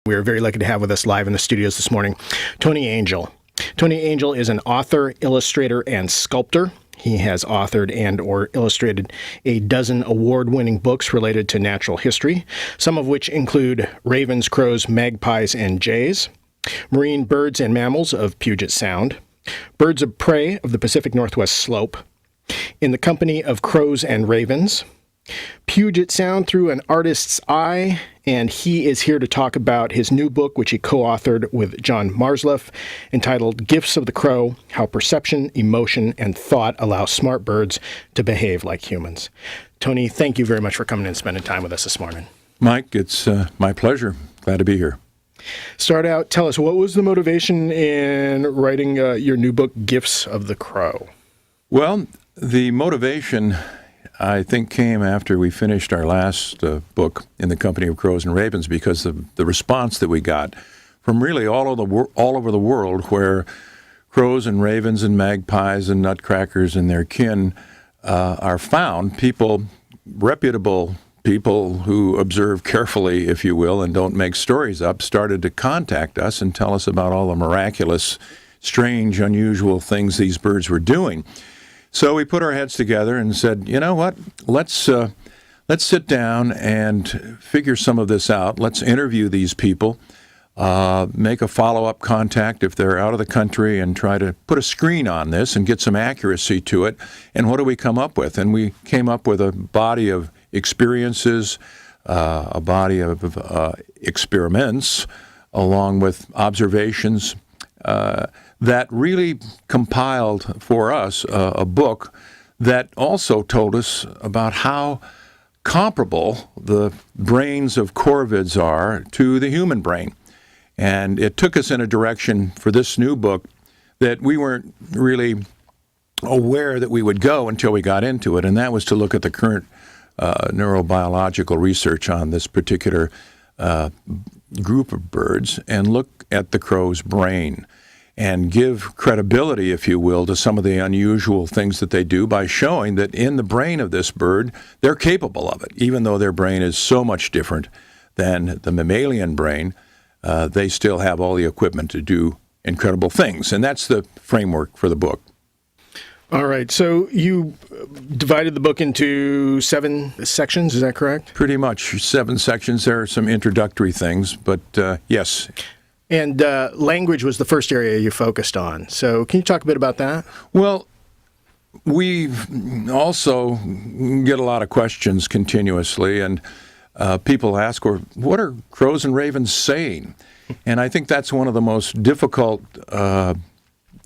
We are very lucky to have with us live in the studios this morning Tony Angell. Tony Angell is an author, illustrator, and sculptor. He has authored and or illustrated a dozen award-winning books related to natural history, some of which include Ravens, Crows, Magpies, and Jays, Marine Birds and Mammals of Puget Sound, Birds of Prey of the Pacific Northwest Slope, In the Company of Crows and Ravens, Puget Sound Through an Artist's Eye, and he is here to talk about his new book, which he co-authored with John Marsleff, entitled Gifts of the Crow, How Perception, Emotion, and Thought Allow Smart Birds to Behave Like Humans. Tony, thank you very much for coming and spending time with us this morning. Mike, it's my pleasure. Glad to be here. Start out, tell us, what was the motivation in writing your new book, Gifts of the Crow? Well, the motivation, I think, came after we finished our last book, In the Company of Crows and Ravens, because of the response that we got from really all over the world, where crows and ravens and magpies and nutcrackers and their kin are found. Reputable people who observe carefully, if you will, and don't make stories up, started to contact us and tell us about all the miraculous, strange, unusual things these birds were doing. So we put our heads together and said, you know what, let's sit down and figure some of this out. Let's interview these people, make a follow-up contact if they're out of the country, and try to put a screen on this and get some accuracy to it. And what do we come up with? And we came up with a body of experiences, a body of experiments, along with observations, that really compiled for us a book that also told us about how comparable the brains of corvids are to the human brain. And it took us in a direction for this new book that we weren't really aware that we would go until we got into it, and that was to look at the current neurobiological research on this particular group of birds and look at the crow's brain and give credibility, if you will, to some of the unusual things that they do by showing that in the brain of this bird, they're capable of it. Even though their brain is so much different than the mammalian brain, they still have all the equipment to do incredible things. And that's the framework for the book. All right. So you divided the book into 7 sections, is that correct? Pretty much 7 sections. There are some introductory things, but yes. And language was the first area you focused on. So can you talk a bit about that? Well, we also get a lot of questions continuously, and people ask, what are crows and ravens saying? And I think that's one of the most difficult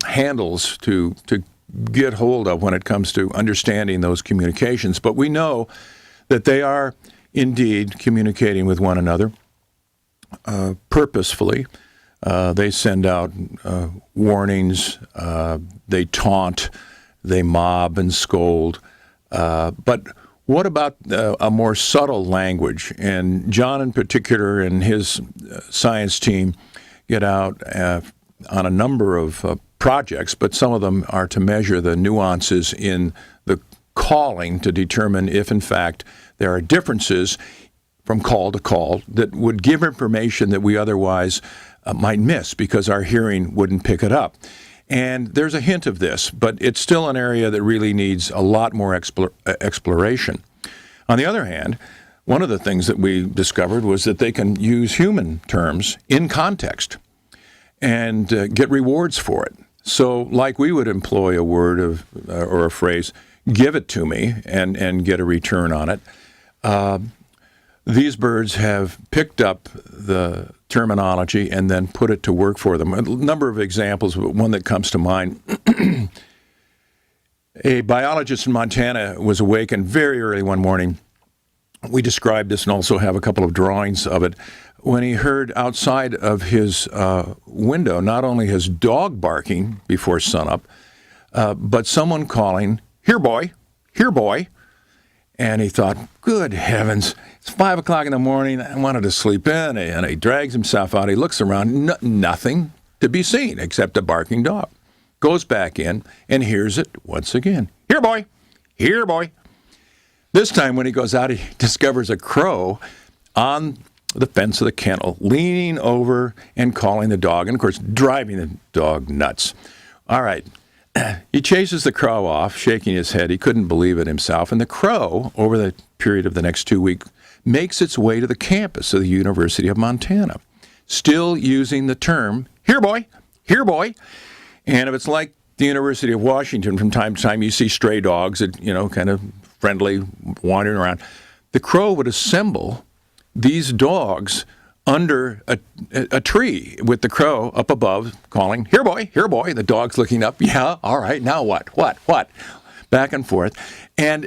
handles to get hold of when it comes to understanding those communications. But we know that they are indeed communicating with one another purposefully. They send out warnings, they taunt, they mob and scold. But what about a more subtle language? And John in particular and his science team get out on a number of projects, but some of them are to measure the nuances in the calling to determine if, in fact, there are differences from call to call that would give information that we otherwise might miss because our hearing wouldn't pick it up. And there's a hint of this, but it's still an area that really needs a lot more exploration. On the other hand, one of the things that we discovered was that they can use human terms in context and get rewards for it. So like we would employ a word or a phrase, give it to me, and get a return on it. These birds have picked up the terminology and then put it to work for them. A number of examples, but one that comes to mind. A biologist in Montana was awakened very early one morning. We described this and also have a couple of drawings of it. When he heard outside of his window not only his dog barking before sunup, but someone calling, "Here, boy, here, boy." And he thought, good heavens, it's 5 o'clock in the morning. I wanted to sleep in. And he drags himself out. He looks around, nothing to be seen except a barking dog. Goes back in and hears it once again. "Here, boy, here, boy." This time when he goes out, he discovers a crow on the fence of the kennel, leaning over and calling the dog, and of course driving the dog nuts. All right. He chases the crow off, shaking his head. He couldn't believe it himself. And the crow, over the period of the next 2 weeks, makes its way to the campus of the University of Montana, still using the term, here boy, here boy. And if it's like the University of Washington, from time to time you see stray dogs that, kind of friendly, wandering around. The crow would assemble these dogs under a tree with the crow up above calling, here boy, the dog's looking up, yeah, all right, now what, back and forth. And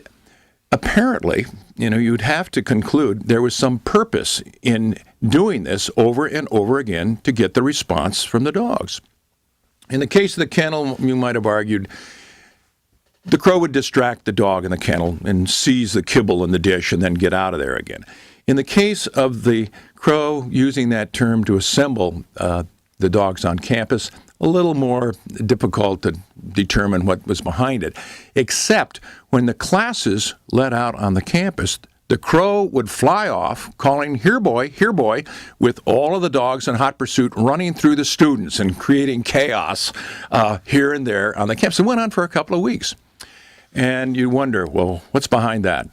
apparently, you'd have to conclude there was some purpose in doing this over and over again to get the response from the dogs. In the case of the kennel, you might have argued, the crow would distract the dog in the kennel and seize the kibble in the dish and then get out of there again. In the case of the crow using that term to assemble the dogs on campus, a little more difficult to determine what was behind it, except when the classes let out on the campus, the crow would fly off calling, here boy, with all of the dogs in hot pursuit running through the students and creating chaos here and there on the campus. It went on for a couple of weeks. And you wonder, well, what's behind that?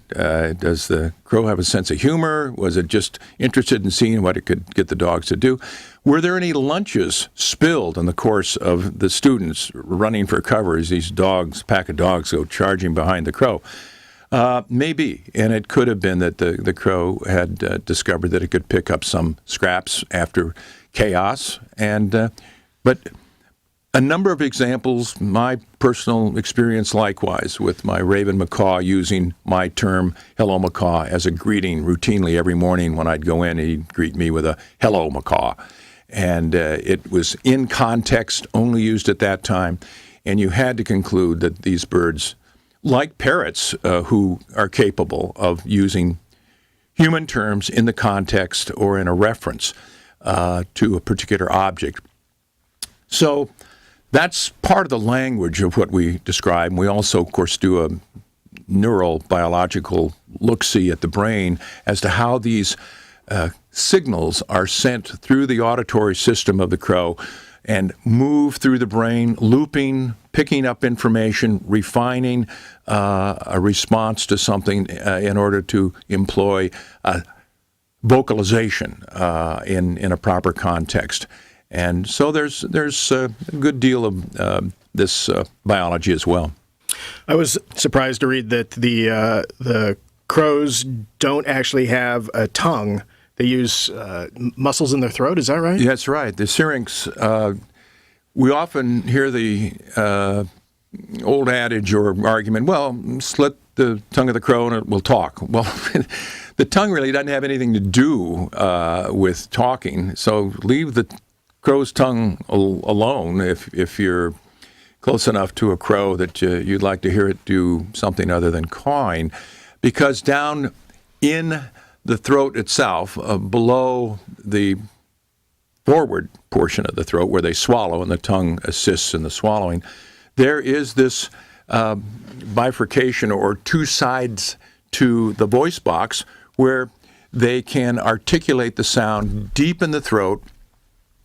Does the crow have a sense of humor? Was it just interested in seeing what it could get the dogs to do? Were there any lunches spilled in the course of the students running for cover as these pack of dogs go charging behind the crow? Maybe, and it could have been that the crow had discovered that it could pick up some scraps after chaos, but a number of examples, my personal experience likewise with my raven macaw using my term, hello macaw, as a greeting routinely every morning when I'd go in, he'd greet me with a hello macaw. And it was in context, only used at that time. And you had to conclude that these birds, like parrots who are capable of using human terms in the context or in a reference to a particular object. So that's part of the language of what we describe. We also, of course, do a neurobiological look-see at the brain as to how these signals are sent through the auditory system of the crow and move through the brain, looping, picking up information, refining a response to something in order to employ vocalization in a proper context. And so there's a good deal of this biology as well. I was surprised to read that the crows don't actually have a tongue. They use muscles in their throat. Is that right? Yeah, that's right. The syrinx, we often hear the old adage or argument, well, slit the tongue of the crow and it will talk. Well, the tongue really doesn't have anything to do with talking, so leave the crow's tongue alone if you're close enough to a crow that you'd like to hear it do something other than cawing, because down in the throat itself, below the forward portion of the throat where they swallow and the tongue assists in the swallowing, there is this bifurcation or two sides to the voice box where they can articulate the sound deep in the throat.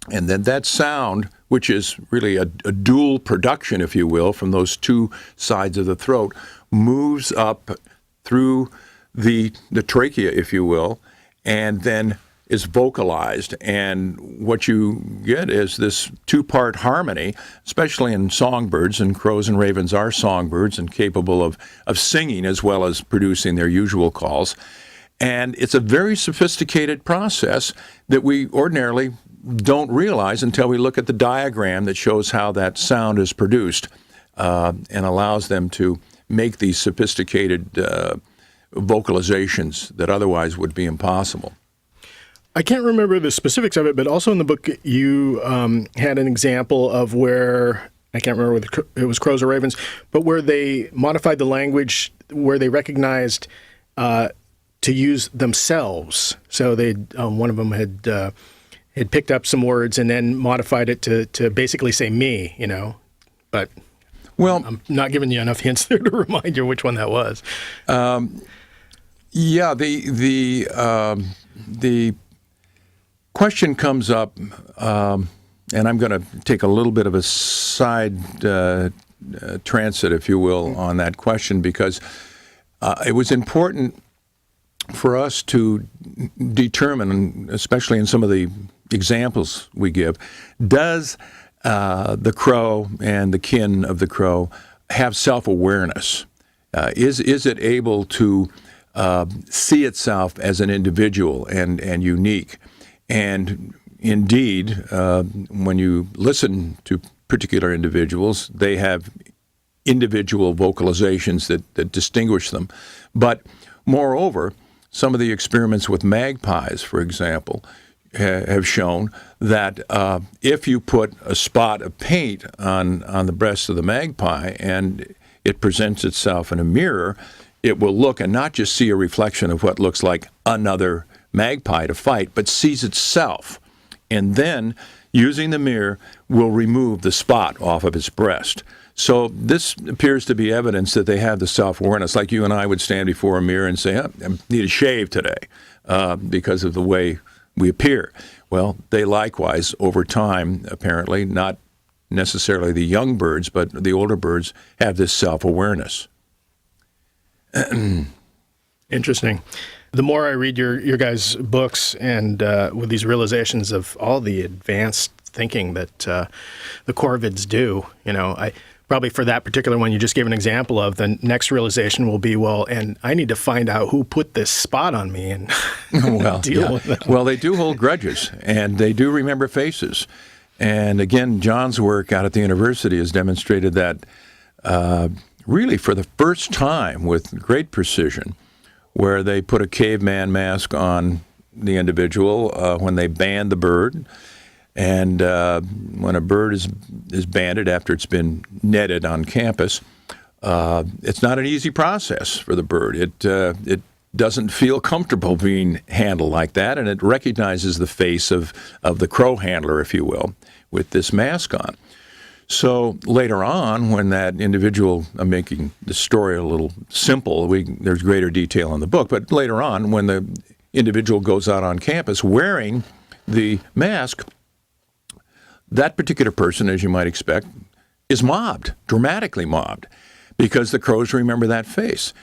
And then that sound, which is really a dual production, if you will, from those two sides of the throat, moves up through the trachea, if you will, and then is vocalized. And what you get is this two-part harmony, especially in songbirds, and crows and ravens are songbirds and capable of singing as well as producing their usual calls. And it's a very sophisticated process that we ordinarily don't realize until we look at the diagram that shows how that sound is produced and allows them to make these sophisticated vocalizations that otherwise would be impossible. I can't remember the specifics of it, but also in the book you had an example of where, I can't remember whether it was crows or ravens, but where they modified the language, where they recognized to use themselves. So they one of them had picked up some words and then modified it to basically say me, But well, I'm not giving you enough hints there to remind you which one that was. Yeah, the question comes up, and I'm going to take a little bit of a side transit, if you will, on that question, because it was important for us to determine, especially in some of the examples we give, does the crow and the kin of the crow have self-awareness? Is it able to see itself as an individual and unique? And indeed, when you listen to particular individuals, they have individual vocalizations that distinguish them. But moreover, some of the experiments with magpies, for example, have shown that if you put a spot of paint on the breast of the magpie and it presents itself in a mirror, it will look and not just see a reflection of what looks like another magpie to fight, but sees itself. And then, using the mirror, will remove the spot off of its breast. So this appears to be evidence that they have the self-awareness, like you and I would stand before a mirror and say, I need a shave today because of the way we appear. Well, they likewise, over time, apparently, not necessarily the young birds, but the older birds have this self-awareness. Interesting. The more I read your guys' books and with these realizations of all the advanced thinking that the corvids do, I probably for that particular one you just gave an example of, the next realization will be, well, and I need to find out who put this spot on me and deal with it. Well, they do hold grudges, and they do remember faces. And again, John's work out at the university has demonstrated that really for the first time with great precision, where they put a caveman mask on the individual when they band the bird. And when a bird is banded after it's been netted on campus, it's not an easy process for the bird. It doesn't feel comfortable being handled like that, and it recognizes the face of the crow handler, if you will, with this mask on. So later on, when that individual, I'm making the story a little simple, there's greater detail in the book, but later on, when the individual goes out on campus wearing the mask, that particular person, as you might expect, is mobbed, dramatically mobbed, because the crows remember that face.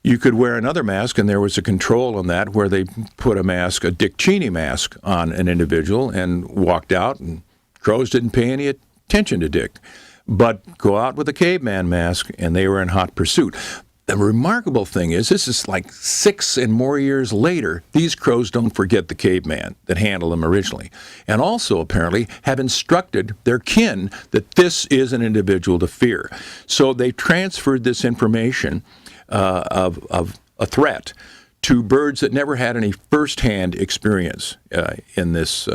You could wear another mask, and there was a control on that where they put a Dick Cheney mask on an individual and walked out, and crows didn't pay any attention to Dick, but go out with a caveman mask, and they were in hot pursuit. The remarkable thing is, this is like 6 and more years later, these crows don't forget the caveman that handled them originally, and also apparently have instructed their kin that this is an individual to fear. So they transferred this information of a threat to birds that never had any firsthand experience in this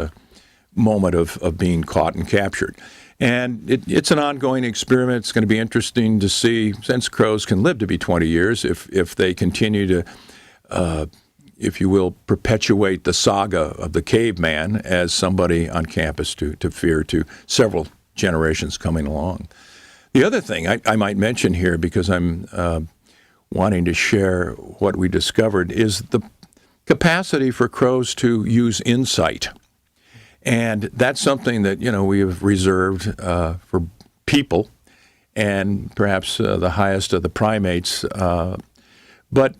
moment of being caught and captured. And it's an ongoing experiment. It's going to be interesting to see, since crows can live to be 20 years, if they continue to, if you will, perpetuate the saga of the caveman as somebody on campus to fear to several generations coming along. The other thing I might mention here, because I'm wanting to share what we discovered, is the capacity for crows to use insight. And that's something that, we have reserved for people and perhaps the highest of the primates. But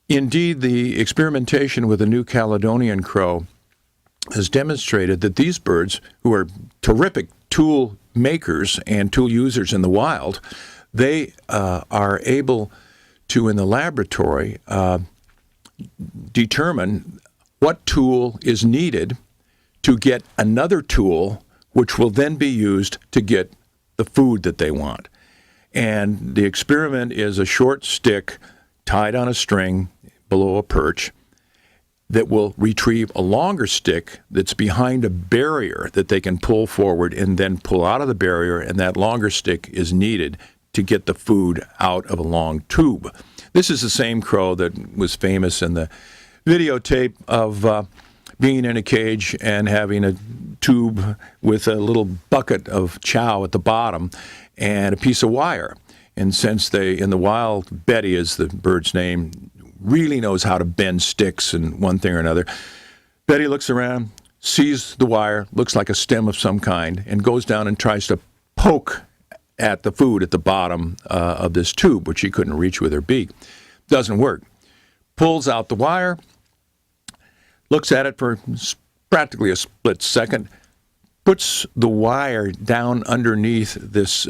indeed, the experimentation with the New Caledonian crow has demonstrated that these birds, who are terrific tool makers and tool users in the wild, they are able to, in the laboratory, determine what tool is needed to get another tool, which will then be used to get the food that they want. And the experiment is a short stick tied on a string below a perch that will retrieve a longer stick that's behind a barrier that they can pull forward and then pull out of the barrier, and that longer stick is needed to get the food out of a long tube. This is the same crow that was famous in the videotape of being in a cage and having a tube with a little bucket of chow at the bottom and a piece of wire. And since in the wild, Betty is the bird's name, really knows how to bend sticks and one thing or another, Betty looks around, sees the wire, looks like a stem of some kind, and goes down and tries to poke at the food at the bottom of this tube, which she couldn't reach with her beak. Doesn't work. Pulls out the wire, looks at it for practically a split second, puts the wire down underneath this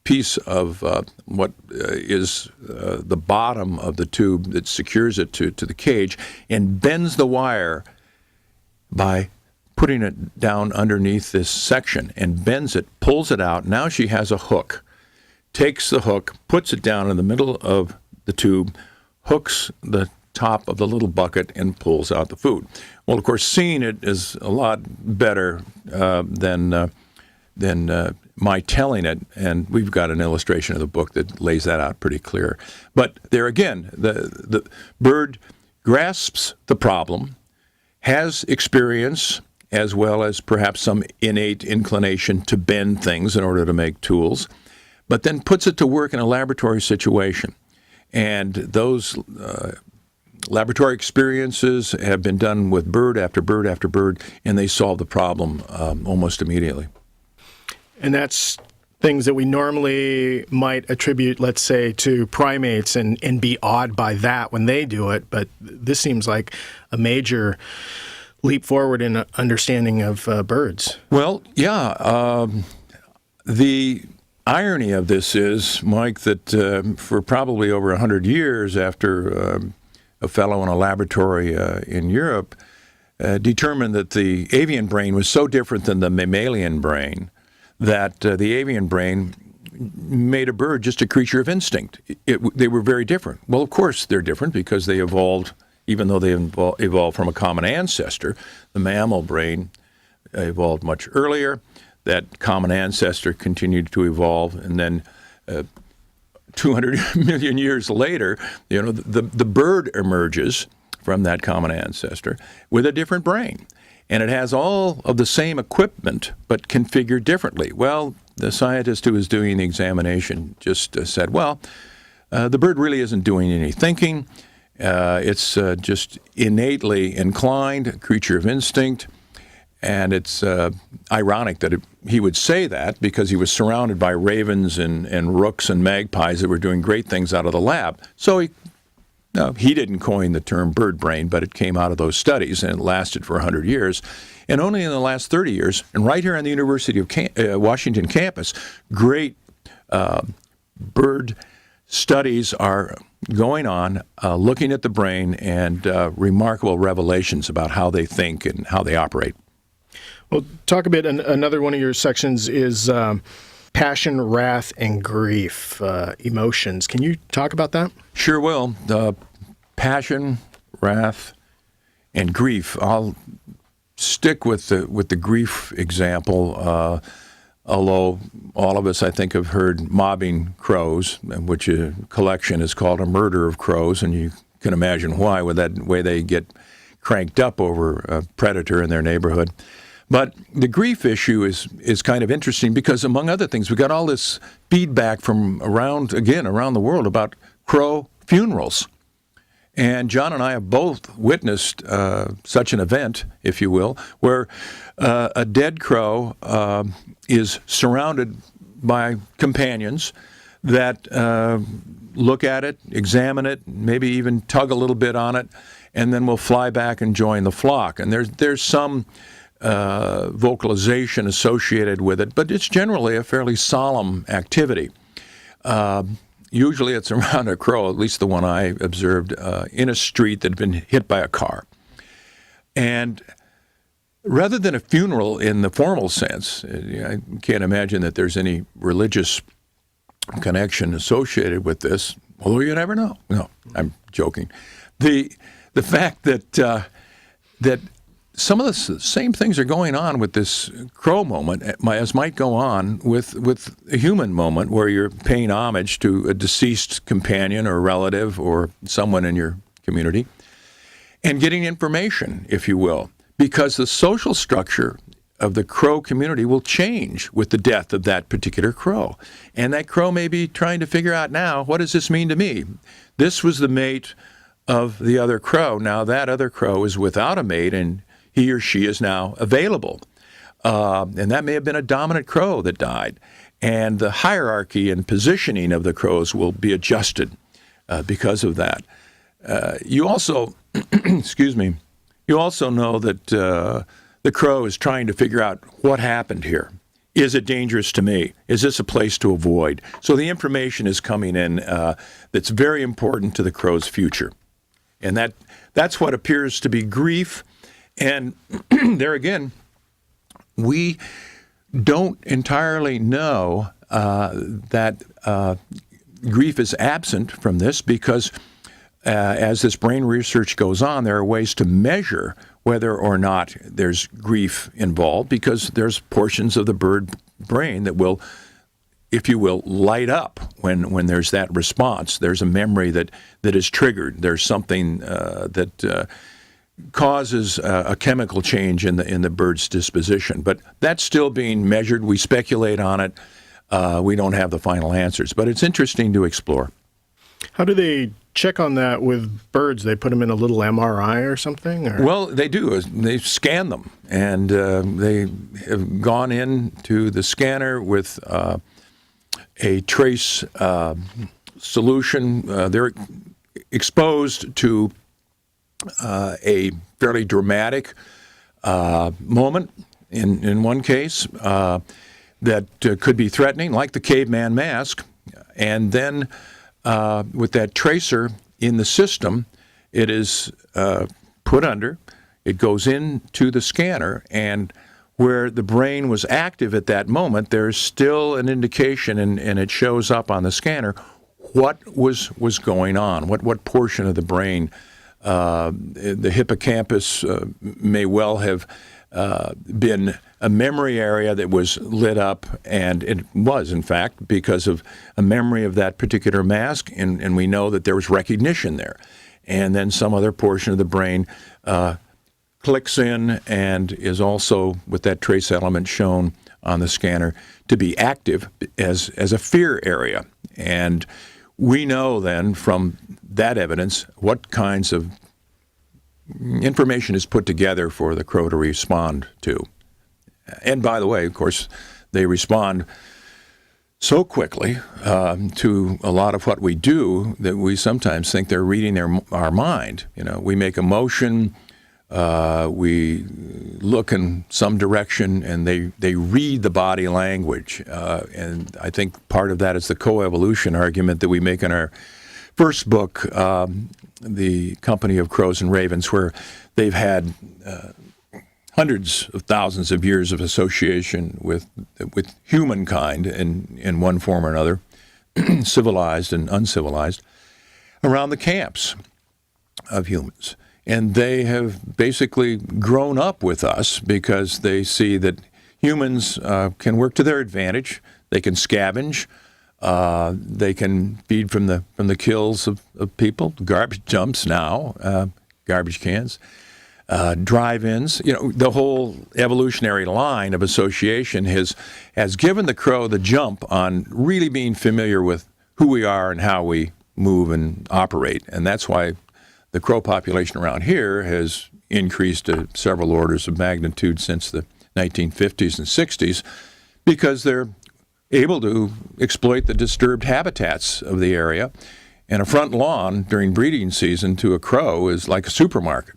piece of what is the bottom of the tube that secures it to the cage, and bends the wire by putting it down underneath this section, and bends it, pulls it out. Now she has a hook. Takes the hook, puts it down in the middle of the tube, hooks the top of the little bucket, and pulls out the food. Well, of course, seeing it is a lot better than my telling it, and we've got an illustration of the book that lays that out pretty clear. But there again, the bird grasps the problem, has experience, as well as perhaps some innate inclination to bend things in order to make tools, but then puts it to work in a laboratory situation. And those laboratory experiences have been done with bird after bird after bird, and they solve the problem almost immediately. And that's things that we normally might attribute, let's say, to primates and be awed by that when they do it. But this seems like a major leap forward in understanding of birds. Well, yeah. The irony of this is, Mike, that for probably over 100 years after a fellow in a laboratory in Europe determined that the avian brain was so different than the mammalian brain that the avian brain made a bird just a creature of instinct. They were very different. Well, of course they're different because they evolved, even though they evolved from a common ancestor. The mammal brain evolved much earlier. That common ancestor continued to evolve, and then 200 million years later, the bird emerges from that common ancestor with a different brain. And it has all of the same equipment, but configured differently. Well, the scientist who was doing the examination just said, well, the bird really isn't doing any thinking. It's just innately inclined, a creature of instinct. And it's ironic that he would say that because he was surrounded by ravens and rooks and magpies that were doing great things out of the lab. So he didn't coin the term bird brain, but it came out of those studies, and it lasted for 100 years. And only in the last 30 years, and right here on the University of Washington campus, great bird studies are going on, looking at the brain, and remarkable revelations about how they think and how they operate. Well, talk a bit. Another one of your sections is passion, wrath, and grief, emotions. Can you talk about that? Sure will. Passion, wrath, and grief. I'll stick with the grief example, although all of us, I think, have heard mobbing crows, which a collection is called A Murder of Crows, and you can imagine why, with that way they get cranked up over a predator in their neighborhood. But the grief issue is kind of interesting because, among other things, we got all this feedback from around the world about crow funerals. And John and I have both witnessed such an event, if you will, where a dead crow is surrounded by companions that look at it, examine it, maybe even tug a little bit on it, and then will fly back and join the flock. And there's some vocalization associated with it, but it's generally a fairly solemn activity. Usually it's around a crow, at least the one I observed, in a street that had been hit by a car. And rather than a funeral in the formal sense, I can't imagine that there's any religious connection associated with this, although you never know. No, I'm joking. The fact that some of the same things are going on with this crow moment as might go on with a human moment where you're paying homage to a deceased companion or relative or someone in your community and getting information, if you will, because the social structure of the crow community will change with the death of that particular crow. And that crow may be trying to figure out now, what does this mean to me? This was the mate of the other crow. Now that other crow is without a mate, and he or she is now available. And that may have been a dominant crow that died. And the hierarchy and positioning of the crows will be adjusted because of that. You also, excuse me, you also know that the crow is trying to figure out what happened here. Is it dangerous to me? Is this a place to avoid? So the information is coming in that's very important to the crow's future. And that's what appears to be grief. And there again, we don't entirely know that grief is absent from this because as this brain research goes on, there are ways to measure whether or not there's grief involved because there's portions of the bird brain that will, if you will, light up when there's that response. There's a memory that is triggered. There's something that causes a chemical change in the bird's disposition. But that's still being measured. We speculate on it. We don't have the final answers, but it's interesting to explore. How do they check on that with birds? They put them in a little MRI or something? Or? Well, they do. They scan them, and they have gone into the scanner with a trace solution. They're exposed to a fairly dramatic moment in one case that could be threatening, like the caveman mask, and then with that tracer in the system, it is put under, it goes into the scanner, and where the brain was active at that moment, there's still an indication, and it shows up on the scanner, what was going on, what portion of the brain. The hippocampus may well have been a memory area that was lit up, and it was, in fact, because of a memory of that particular mask, and we know that there was recognition there. And then some other portion of the brain clicks in and is also, with that trace element shown on the scanner, to be active as a fear area. And we know then from that evidence what kinds of information is put together for the crow to respond to. And by the way, of course, they respond so quickly to a lot of what we do that we sometimes think they're reading our mind. You know, we make a motion, we look in some direction, and they read the body language. And I think part of that is the coevolution argument that we make in our first book, The Company of Crows and Ravens, where they've had hundreds of thousands of years of association with humankind in one form or another, civilized and uncivilized, around the camps of humans. And they have basically grown up with us because they see that humans can work to their advantage. They can scavenge. They can feed from the kills of people, garbage dumps now, garbage cans, drive-ins. You know, the whole evolutionary line of association has given the crow the jump on really being familiar with who we are and how we move and operate. And that's why the crow population around here has increased to several orders of magnitude since the 1950s and 60s, because they're able to exploit the disturbed habitats of the area. And a front lawn during breeding season to a crow is like a supermarket.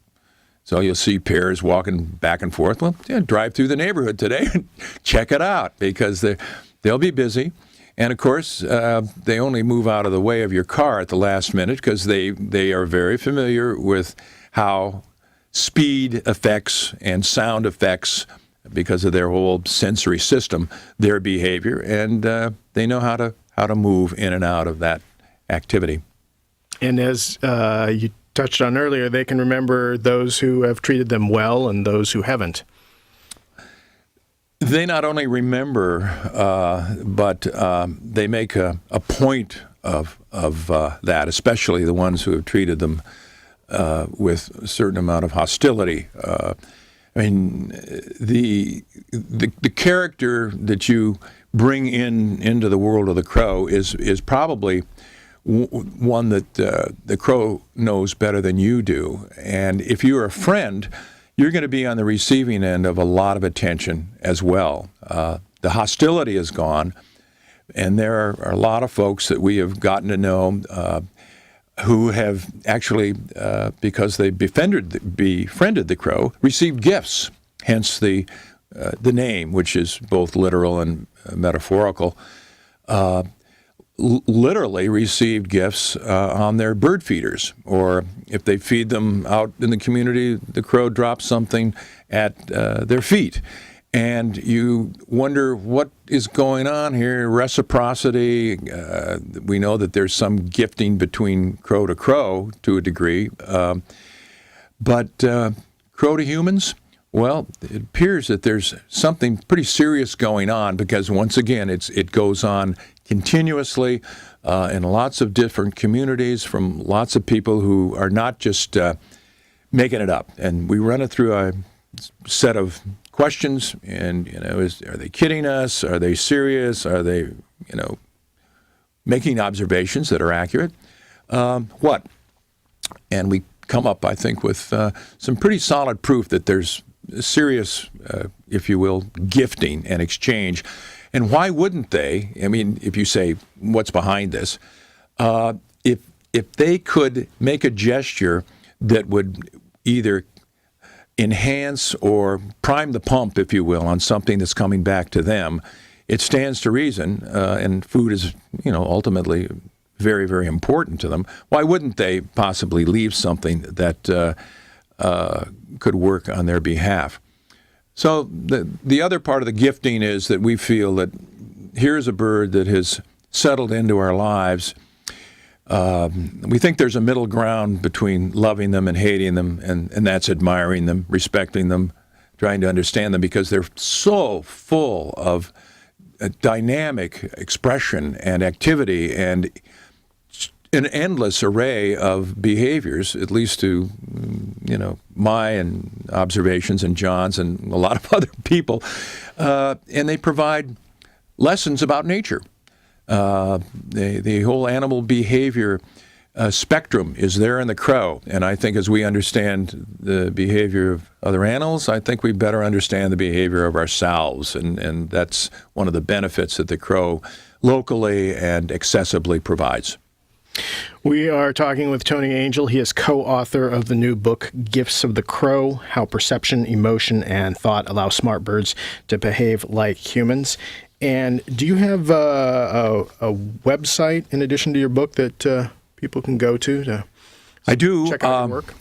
So you'll see pairs walking back and forth. Well, yeah, drive through the neighborhood today and check it out, because they'll be busy. And, of course, they only move out of the way of your car at the last minute because they are very familiar with how speed affects and sound affects, because of their whole sensory system, their behavior, and they know how to move in and out of that activity. And as you touched on earlier, they can remember those who have treated them well and those who haven't. They not only remember, but they make a point of that, especially the ones who have treated them with a certain amount of hostility. I mean, the character that you bring into the world of the crow is probably one that the crow knows better than you do. And if you're a friend, you're going to be on the receiving end of a lot of attention as well. The hostility is gone, and there are a lot of folks that we have gotten to know who have actually, because they befriended the crow, received gifts, hence the name, which is both literal and metaphorical. Literally received gifts on their bird feeders, or if they feed them out in the community, the crow drops something at their feet. And you wonder what is going on here, reciprocity. We know that there's some gifting between crow to a degree. But crow to humans, well, it appears that there's something pretty serious going on, because once again, it goes on continuously in lots of different communities from lots of people who are not just making it up. And we run it through a set of questions, and are they kidding us? Are they serious? Are they making observations that are accurate? What? And we come up, I think, with some pretty solid proof that there's serious, if you will, gifting and exchange. And why wouldn't they? I mean, if you say, what's behind this? If they could make a gesture that would either enhance or prime the pump, if you will, on something that's coming back to them, it stands to reason, and food is, ultimately very, very important to them. Why wouldn't they possibly leave something that could work on their behalf? So the other part of the gifting is that we feel that here's a bird that has settled into our lives. We think there's a middle ground between loving them and hating them, and that's admiring them, respecting them, trying to understand them, because they're so full of dynamic expression and activity and an endless array of behaviors, at least to, my and observations and John's and a lot of other people. And they provide lessons about nature. The whole animal behavior spectrum is there in the crow. And I think as we understand the behavior of other animals, I think we better understand the behavior of ourselves. And that's one of the benefits that the crow locally and accessibly provides. We are talking with Tony Angell. He is co-author of the new book, Gifts of the Crow, How Perception, Emotion, and Thought Allow Smart Birds to Behave Like Humans. And do you have a website in addition to your book that people can go to I do. Check out your work?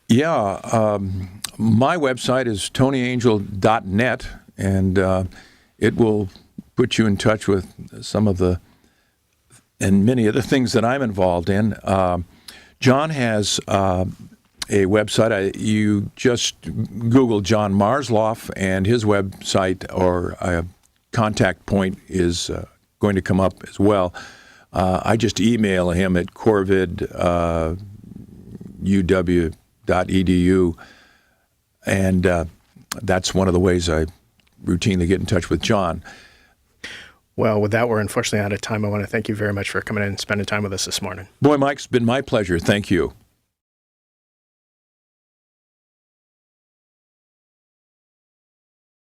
Yeah. My website is tonyangell.net, and it will put you in touch with some of the and many of the things that I'm involved in. John has a website. You just Google John Marsloff, and his website or contact point is going to come up as well. I just email him at corvid.uw.edu, and that's one of the ways I routinely get in touch with John. Well, with that, we're unfortunately out of time. I want to thank you very much for coming in and spending time with us this morning. Boy, Mike, it's been my pleasure. Thank you.